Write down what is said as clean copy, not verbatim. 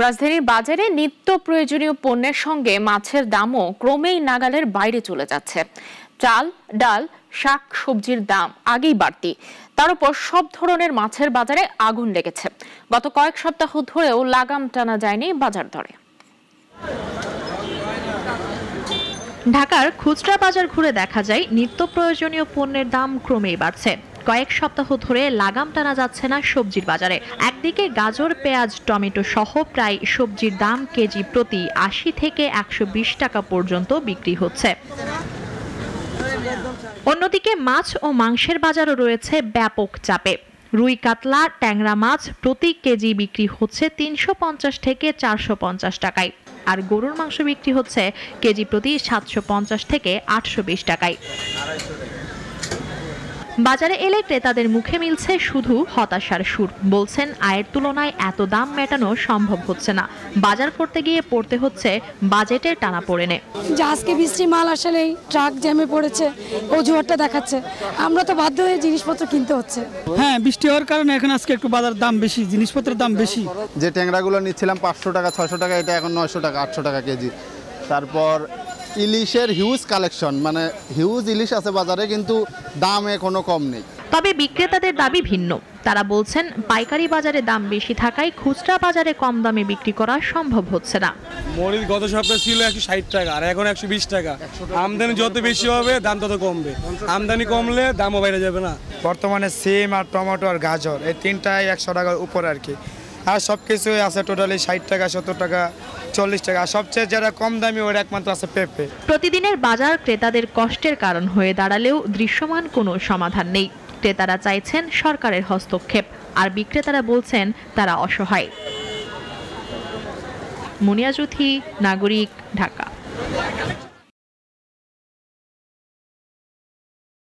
রাজধানীর বাজারে নিত্য প্রয়োজনীয় পণ্যের সঙ্গে মাছের দামও ক্রমেই নাগালের বাইরে চলে যাচ্ছে। চাল, ডাল, শাক সবজির দাম আগেই বাড়তি, তার উপর সব ধরনের মাছের বাজারে আগুন লেগেছে। গত কয়েক সপ্তাহ ধরেও লাগাম টানা যায়নি বাজার দরে। ঢাকার খুচরা বাজার ঘুরে দেখা যায় নিত্য প্রয়োজনীয় পণ্যের দাম ক্রমেই বাড়ছে। কয়েক সপ্তাহ ধরে লাগাম টানা যাচ্ছে না সবজির বাজারে। একদিকে গাজর, পেঁয়াজ, টমেটো সহ প্রায় সবজির দাম কেজি প্রতি ৮০ থেকে ১২০ টাকা পর্যন্ত বিক্রি হচ্ছে। অন্যদিকে মাছ ও মাংসের বাজারও রয়েছে ব্যাপক চাপে। রুই, কাতলা, ট্যাংরা মাছ প্রতি কেজি বিক্রি হচ্ছে ৩৫০ থেকে ৪৫০ টাকায়, আর গরুর মাংস বিক্রি হচ্ছে কেজি প্রতি ৭৫০ থেকে ৮২০ টাকায়। বাজারে এলে ক্রেতাদের মুখে মিলছে শুধু হতাশার সুর। বলছেন, আয়ের তুলনায় এত দাম মেটানো সম্ভব হচ্ছে না। বাজার করতে গিয়ে পড়তে হচ্ছে বাজেটের টানাপোড়েনে। আজকে বৃষ্টি মাল আসলেই ট্রাক জ্যামে পড়েছে, অজুহাতটা দেখাচ্ছে। আমরা তো বাধ্য হয়ে জিনিসপত্র কিনতে হচ্ছে। হ্যাঁ, বৃষ্টি হওয়ার কারণে এখন আজকে একটু বাজার দাম বেশি, জিনিসপত্রের দাম বেশি। যে ট্যাংরাগুলো নিচ্ছিলাম ৫০০ টাকা ৬০০ টাকা, এটা এখন ৯০০ টাকা ৮০০ টাকা কেজি। তারপর ইলিশের হিউজ কালেকশন, মানে হিউজ ইলিশ আছে বাজারে, কিন্তু দাম এখনো কম নেই। তবে বিক্রেতাদের দাবি ভিন্ন। তারা বলছেন, পাইকারি বাজারে দাম বেশি থাকায় খুচরা বাজারে কম দামে বিক্রি করা সম্ভব হচ্ছে না। মরিচ গত সপ্তাহে ছিল ১৬০ টাকা, আর এখন ১২০ টাকা। আমদানি যত বেশি হবে দাম তত কমবে, আমদানি কমলে দামও বাইরে যাবে না। বর্তমানে সিম আর টমেটো আর গাজর এই তিনটাই ১০০ টাকার উপর আর কি, আর সব কিছুই আছে টোটালি ৬০ টাকা, ৭০ টাকা, ৪০ টাকা। সবচেয়ে যারা কম দামি ওর একমাত্র আছে পেঁপে। প্রতিদিনের বাজার ক্রেতাদের কষ্টের কারণ হয়ে দাঁড়ালেও দৃশ্যমান কোনো সমাধান নেই। ক্রেতারা চাইছেন সরকারের হস্তক্ষেপ, আর বিক্রেতারা বলছেন তারা অসহায়। মুনিয়া জুথি, নাগরিক, ঢাকা।